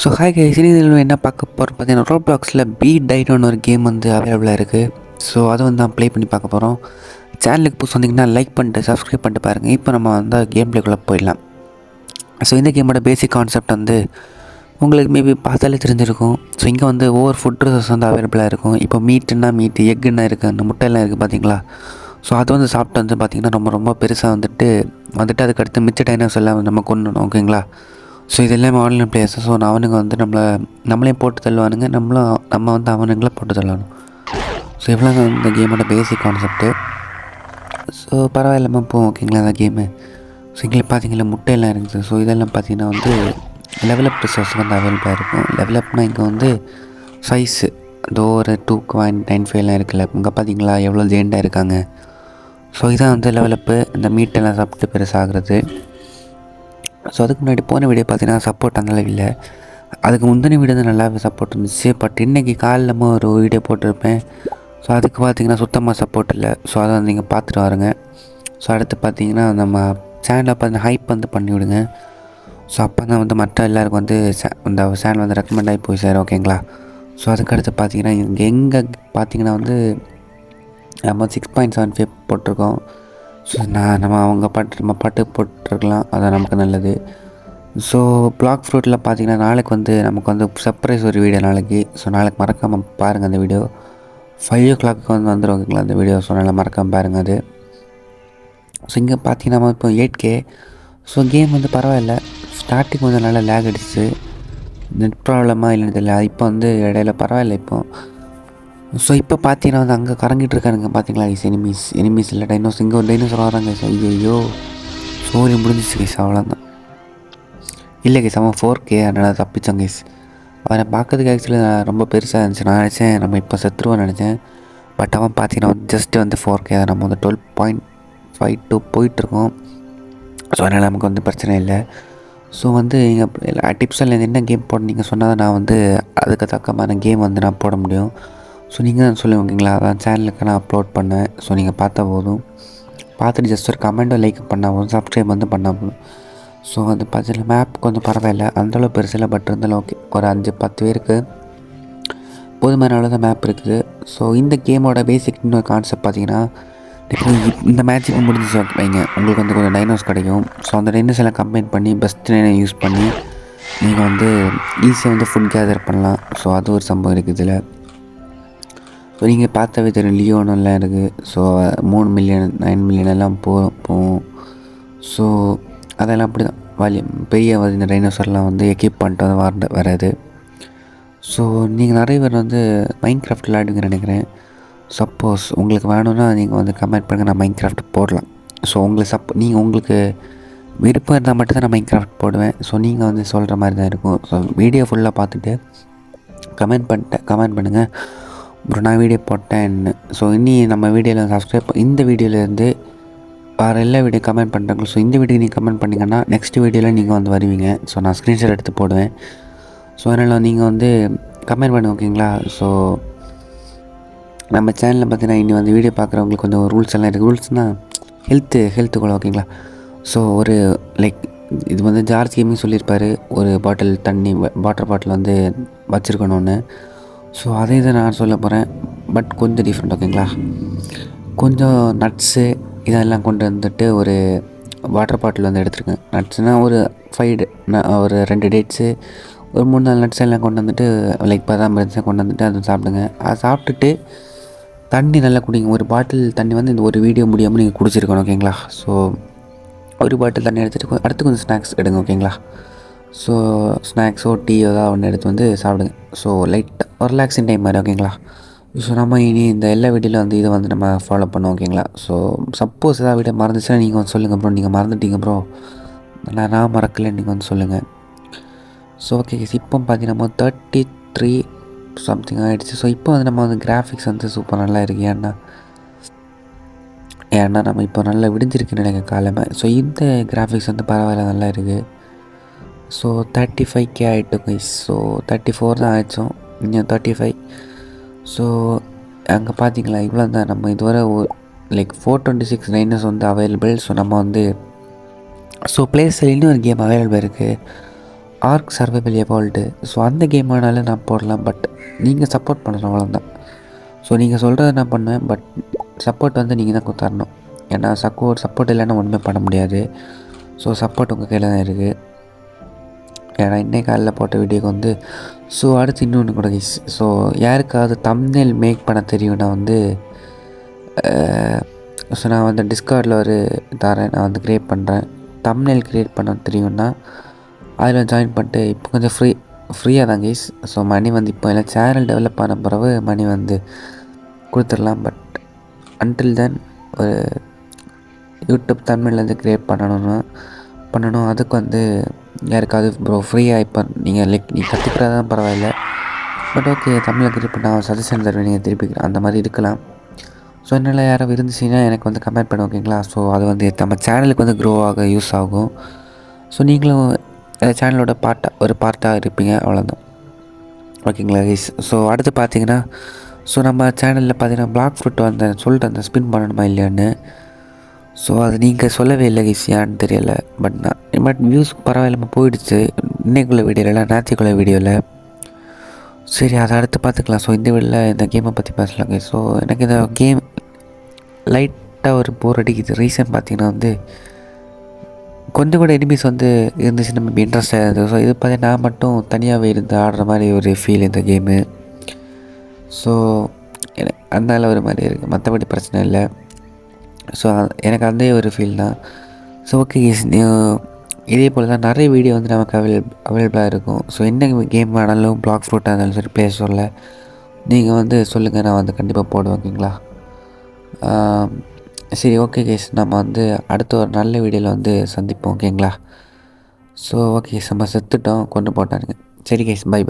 So hi guys, இதில் என்ன பார்க்க போகிறோம் பார்த்தீங்கன்னா, ரோப்ளாக்ஸில் பீட் டைட்னு ஒரு கேம் வந்து அவைலபிளாக இருக்குது. ஸோ அதை வந்து நான் ப்ளே பண்ணி பார்க்க போகிறோம். சேனலுக்கு புதுசு வந்தீங்கன்னா லைக் பண்ணிட்டு சப்ஸ்கிரைப் பண்ணிட்டு பாருங்கள். இப்போ நம்ம வந்து கேம் ப்ளேக்குள்ளே போயிடலாம். ஸோ இந்த கேமோட பேசிக் கான்செப்ட் வந்து உங்களுக்கு மேபி பார்த்தாலே தெரிஞ்சிருக்கும். ஸோ இங்கே வந்து ஒவ்வொரு ஃபுட் ரிசோர்ஸ் வந்து அவைலபிளாக இருக்கும். இப்போ மீட்டுன்னா மீட்டு, எக்குன்னா இருக்குது, அந்த முட்டையெல்லாம் இருக்குது பார்த்தீங்களா. ஸோ அது வந்து சாப்பிட்டு வந்து பார்த்திங்கன்னா ரொம்ப ரொம்ப பெருசாக வந்துட்டு அதுக்கடுத்து மிச்ச டைனோஸ் எல்லாம் நம்ம கொண்டு ஓகேங்களா. ஸோ இது எல்லாமே ஆன்லைன் பிளேயர்ஸ். ஸோ அவனுங்க வந்து நம்மளையும் போட்டு தள்ளுவானுங்க, நம்ம வந்து அவனுங்களே போட்டு தள்ளணும். ஸோ இவ்வளோங்க இந்த கேமோட பேசிக் கான்செப்ட்டு. ஸோ பரவாயில்லாமல் போகும் ஓகேங்களா அந்த கேமு. ஸோ இங்கே பார்த்தீங்களா முட்டையெல்லாம் இருக்குது. ஸோ இதெல்லாம் பார்த்தீங்கன்னா வந்து லெவலப் ரிசோர்ஸ் வந்து அவைலபிளாக இருக்கும். லெவலப்னால் இங்கே வந்து சைஸு அதோ ஒரு 2.95 இருக்குல்ல, இங்கே பார்த்தீங்களா எவ்வளோ ஜெயிண்டாக இருக்காங்க. ஸோ இதான் வந்து லெவலப்பு. இந்த மீட்டெல்லாம் சாப்பிட்டு பெருசாகிறது. ஸோ அதுக்கு முன்னாடி போன வீடியோ பார்த்தீங்கன்னா சப்போர்ட் அந்தளவு இல்லை. அதுக்கு முந்தின வீடியோ தான் நல்லாவே சப்போர்ட் இருந்துச்சு. பட் இன்றைக்கி காலையில் ஒரு வீடியோ போட்டிருப்பேன். ஸோ அதுக்கு பார்த்தீங்கன்னா சுத்தமாக சப்போர்ட் இல்லை. ஸோ அதை வந்து நீங்கள் பார்த்துட்டு வாருங்க. ஸோ அடுத்து பார்த்தீங்கன்னா நம்ம சேனலை பார்த்தீங்கன்னா ஹைப் வந்து பண்ணிவிடுங்க. ஸோ அப்போ தான் வந்து மற்ற எல்லாருக்கும் வந்து இந்த சேனல் வந்து ரெக்கமெண்ட் ஆகி போய் சேரும் ஓகேங்களா. ஸோ அதுக்கடுத்து பார்த்தீங்கன்னா எங்கே பார்த்தீங்கன்னா வந்து நம்ம 6.75 போட்டிருக்கோம். ஸோ நம்ம பாட்டு போட்டிருக்கலாம், அதான் நமக்கு நல்லது. ஸோ பிளாக் ஃப்ரூட்டில் பார்த்தீங்கன்னா நாளைக்கு வந்து நமக்கு வந்து சர்ப்ரைஸ் ஒரு வீடியோ நாளைக்கு. ஸோ நாளைக்கு மறக்காமல் பாருங்கள் அந்த வீடியோ. 5 o'clock வந்து வந்துடும் ஓகேங்களா அந்த வீடியோ. ஸோ நல்லா மறக்காமல் பாருங்கள் அது. ஸோ இங்கே பார்த்தீங்கன்னா நம்ம இப்போ 8K. ஸோ கேம் வந்து பரவாயில்ல. ஸ்டார்டிங் வந்து நல்லா லேக் அடிச்சு, நெட் ப்ராப்ளமாக இல்லைன்னு தெரியல. இப்போ வந்து இடையில பரவாயில்ல இப்போ. ஸோ இப்போ பார்த்தீங்கன்னா வந்து அங்கே கறங்கிட்டு இருக்காருங்க பார்த்தீங்களா கைஸ். எனிமீஸ் இல்லை டைனோஸ். இங்கே ஒரு டைனோசர் வராங்க கைஸ். ஐயோ சோரி முடிஞ்சிச்சு கைஸ், அவ்வளோதான். இல்லை கைஸ் அவன் 4K, அதனால் தப்பிச்சான் கைஸ். அவனை பார்க்கறதுக்கு ஆக்சுவலி ரொம்ப பெருசாக இருந்துச்சு. நான் நினச்சேன் நம்ம இப்போ செத்துருவோன்னு நினச்சேன். பட் அவன் பார்த்தீங்கன்னா வந்து ஜஸ்ட்டு வந்து 4K. நம்ம வந்து 12.52 போயிட்டுருக்கோம். ஸோ அதனால் நமக்கு வந்து பிரச்சனை இல்லை. ஸோ வந்து நீங்கள் டிப்ஸில் என்ன கேம் போட நீங்கள் சொன்னால் தான் நான் வந்து அதுக்கு தக்கமான கேம் வந்து நான் போட முடியும். ஸோ நீங்கள் தான் சொல்லுங்க ஓகேங்களா. அதான் சேனலுக்கு நான் அப்லோட் பண்ணேன். ஸோ நீங்கள் பார்த்தா போதும். பார்த்துட்டு ஜஸ்ட் ஒரு கமெண்ட்டோ லைக் பண்ணால் போதும், சப்ஸ்கிரைப் வந்து பண்ணால் போதும். ஸோ வந்து பார்த்தீங்கன்னா மேப் கொஞ்சம் பரவாயில்ல, அந்தளவு பெருசில். பட் இருந்தாலும் ஓகே, ஒரு 5-10 பேருக்கு போதுமான அளவு தான் மேப் இருக்குது. ஸோ இந்த கேமோட பேசிக் இன்னொரு கான்செப்ட் பார்த்தீங்கன்னா, இப்போ இந்த மேட்ச் இப்போ முடிஞ்சு வைங்க, உங்களுக்கு வந்து கொஞ்சம் டைனோஸ் கிடைக்கும். ஸோ அந்த டைனோஸ் எல்லாம் கம்பைன் பண்ணி பெஸ்ட் டைனை யூஸ் பண்ணி நீங்கள் வந்து ஈஸியாக வந்து ஃபுட் கேதர் பண்ணலாம். ஸோ அது ஒரு சம்பவம் இருக்குது இதில். ஸோ நீங்கள் பார்த்தாவே தெரியும், லியோனெல்லாம் இருக்குது. ஸோ 3 மில்லியன் 9 மில்லியன் எல்லாம் போகும். ஸோ அதெல்லாம் அப்படி தான் பெரிய இந்த டைனோசர்லாம் வந்து எக்யூப் பண்ணிட்டு வந்து வராது. ஸோ நீங்கள் நிறைய பேர் வந்து மைன்கிராஃப்ட் விளையாடுங்கன்னு நினைக்கிறேன். சப்போஸ் உங்களுக்கு வேணும்னா நீங்கள் வந்து கமெண்ட் பண்ணுங்கள், நான் மைன்கிராஃப்ட் போடலாம். ஸோ உங்களுக்கு விருப்பம் இருந்தால் மட்டும்தான் நான் மைன்கிராஃப்ட் போடுவேன். ஸோ நீங்கள் வந்து சொல்கிற மாதிரி தான் இருக்கும். ஸோ வீடியோ ஃபுல்லாக பார்த்துட்டு கமெண்ட் பண்ணுங்கள் அப்புறம் நான் வீடியோ போட்டேன்னு. ஸோ இனி நம்ம வீடியோவில் இந்த வீடியோவிலேருந்து வேறு எல்லா வீடியோ கமெண்ட் பண்ணுறாங்க. ஸோ இந்த வீடியோ நீங்கள் கமெண்ட் பண்ணிங்கன்னா நெக்ஸ்ட் வீடியோவில் நீங்கள் வந்து வருவீங்க. ஸோ நான் ஸ்க்ரீன்ஷாட் எடுத்து போடுவேன். ஸோ அதனால் நீங்கள் வந்து கமெண்ட் பண்ணுங்க ஓகேங்களா. ஸோ நம்ம சேனலில் பார்த்தீங்கன்னா இனி வந்து வீடியோ பார்க்குறவங்களுக்கு கொஞ்சம் ரூல்ஸ் எல்லாம் இருக்குது. ரூல்ஸ்னால் ஹெல்த்துக்குள்ள ஓகேங்களா. ஸோ ஒரு இது வந்து ஜார்ஜ் கேமிங் சொல்லியிருப்பார், ஒரு வாட்டர் பாட்டில் வந்து வச்சுருக்கணுன்னு. ஸோ அதே தான் நான் சொல்ல போகிறேன். பட் கொஞ்சம் டிஃப்ரெண்ட் ஓகேங்களா. கொஞ்சம் நட்ஸு இதெல்லாம் கொண்டு வந்துட்டு ஒரு வாட்டர் பாட்டில் வந்து எடுத்துருக்கேன். நட்ஸ்னால் ஒரு 2 டேட்ஸு, ஒரு 3-4 நட்ஸ் எல்லாம் கொண்டு வந்துட்டு பாதாம் இருந்துச்சு கொண்டு வந்துட்டு அதை சாப்பிடுங்க. அதை சாப்பிட்டுட்டு தண்ணி நல்லா குடிங்க. ஒரு பாட்டில் தண்ணி வந்து இந்த ஒரு வீடியோ முடியாமல் நீங்கள் குடிச்சிருக்கணும் ஓகேங்களா. ஸோ ஒரு பாட்டில் தண்ணி எடுத்துகிட்டு அடுத்து கொஞ்சம் ஸ்நாக்ஸ் எடுங்க ஓகேங்களா. ஸோ ஸ்நாக்ஸோ டீயோ தான் ஒன்று எடுத்து வந்து சாப்பிடுங்க. ஸோ லைட்டாக ஒரு ரிலாக்ஸிங் டைம் மாதிரி ஓகேங்களா. ஸோ நம்ம இனி இந்த எல்லா வீடியோவில் வந்து இதை வந்து நம்ம ஃபாலோ பண்ணோம் ஓகேங்களா. ஸோ சப்போஸ் ஏதாவது வீடியோ மறந்துச்சுன்னா நீங்கள் வந்து சொல்லுங்கள் ப்ரோ, நீங்கள் மறந்துட்டீங்க ப்ரோ, நான் மறக்கலைன்னு நீங்கள் வந்து சொல்லுங்கள். ஸோ ஓகே இப்போ பார்த்தீங்கன்னா நம்ம 33 சம்திங் ஆகிடுச்சு. ஸோ இப்போ வந்து நம்ம வந்து கிராஃபிக்ஸ் வந்து சூப்பர் நல்லா இருக்குது. ஏன்னா நம்ம இப்போ நல்லா விடிஞ்சிருக்குன்னு நினைக்க காலமே. ஸோ இந்த கிராஃபிக்ஸ் வந்து பரவாயில்ல நல்லா இருக்குது. ஸோ 35K ஆகிட்டு கைஸ். ஸோ 34 தான் ஆயிடுச்சோம், இன்னும் 35. ஸோ அங்கே பார்த்தீங்களா இவ்வளோ தான். நம்ம இதுவரை 426 டைனோஸ் வந்து அவைலபிள். ஸோ நம்ம வந்து ப்ளேஸில் இன்னும் ஒரு கேம் அவைலபிள் இருக்குது. Ark Survival Evolved. ஸோ அந்த கேம் ஆனாலும் நான் போடலாம், பட் நீங்கள் சப்போர்ட் பண்ணணும், அவ்வளோதான். ஸோ நீங்கள் சொல்கிறத நான் பண்ணுவேன், பட் சப்போர்ட் வந்து நீங்கள் தான் தரணும். ஏன்னா சப்போர்ட் இல்லைன்னா ஒன்றுமே பண்ண முடியாது. ஸோ சப்போர்ட் உங்கள் கையில் தான் இருக்குது. ஏன்னா இன்றைக்கி காலையில் போட்ட வீடியோக்கு வந்து ஸோ அடுத்து இன்னொன்று கூட கைஸ். ஸோ யாருக்காவது தம்ப்நெயில் மேக் பண்ண தெரியும்னா வந்து ஸோ நான் வந்து டிஸ்கார்டில் ஒரு தரேன், நான் வந்து க்ரியேட் பண்ணுறேன். தம்ப்நெயில் க்ரியேட் பண்ண தெரியும்னா அதில் ஜாயின் பண்ணிட்டு இப்போ கொஞ்சம் ஃப்ரீயாக தான் கைஸ். ஸோ மணி வந்து இப்போ எல்லாம் சேனல் டெவலப் ஆன பிறகு மணி வந்து கொடுத்துடலாம். பட் அன்டில் தென் ஒரு யூடியூப் தமிழ்லேருந்து க்ரியேட் பண்ணணும். அதுக்கு வந்து யாருக்காவது ப்ரோ ஃப்ரீயாக இப்போ நீங்கள் நீ கற்றுக்கிறதா தான் பரவாயில்ல, பட் ஓகே தமிழில் க்ரியேட் பண்ண சஜஷன் தருவேன், நீங்கள் திருப்பி அந்த மாதிரி இருக்கலாம். ஸோ என்னால் யாராவது இருந்துச்சுன்னா எனக்கு வந்து கமெண்ட் பண்ண, ஓகேங்களா? ஸோ அது வந்து நம்ம சேனலுக்கு வந்து க்ரோ ஆக யூஸ் ஆகும். ஸோ நீங்களும் சேனலோட ஒரு பார்ட்டாக இருப்பீங்க, அவ்வளோதான், ஓகேங்களா கைஸ்? ஸோ அடுத்து பார்த்தீங்கன்னா ஸோ நம்ம சேனலில் பார்த்தீங்கன்னா பிளாக் ஃப்ரூட் சொல்லிட்டு அந்த ஸ்பின் பண்ணணுமா இல்லையான்னு. ஸோ அது நீங்கள் சொல்லவே இல்லை கைஸ், ஏன்னு தெரியலை. பட் வியூஸ் பரவாயில்லாமல் போயிடுச்சு இன்னைக்குள்ள வீடியோவில், நேற்றுக்குள்ள வீடியோவில். சரி, அதை அடுத்து பார்த்துக்கலாம். ஸோ இந்த வீடியோவில் இந்த கேமை பற்றி பேசலாங்க. ஸோ எனக்கு இந்த கேம் லைட்டாக ஒரு போர் அடிக்குது. ரீசன் பார்த்திங்கன்னா வந்து கொஞ்சம் கூட எனிமீஸ் வந்து இருந்துச்சு, நம்ம இன்ட்ரெஸ்டாக இருந்தது. ஸோ இது பார்த்தீங்கன்னா நான் மட்டும் தனியாகவே இருந்து ஆடுற மாதிரி ஒரு ஃபீல் இந்த கேமு. ஸோ அதனால ஒரு மாதிரி இருக்குது, மற்றபடி பிரச்சனை இல்லை. ஸோ எனக்கு அதே ஒரு ஃபீல் தான். ஸோ ஓகே, இதே போல் தான் நிறைய வீடியோ வந்து நமக்கு அவைலபிளாக இருக்கும். ஸோ என்ன கேம் ஆனாலும் பிளாக் ஃப்ரூட்டாக இருந்தாலும் சரி, ப்ளே ஸ்டோரில் நீங்கள் வந்து சொல்லுங்கள், நான் வந்து கண்டிப்பாக போடுவேன், ஓகேங்களா? சரி, ஓகே கேஸ், நம்ம வந்து அடுத்த ஒரு நல்ல வீடியோவில் வந்து சந்திப்போம், ஓகேங்களா? ஸோ ஓகே, நம்ம செத்துட்டோம், கொண்டு போட்டானுங்க. சரி கேஸ், பை.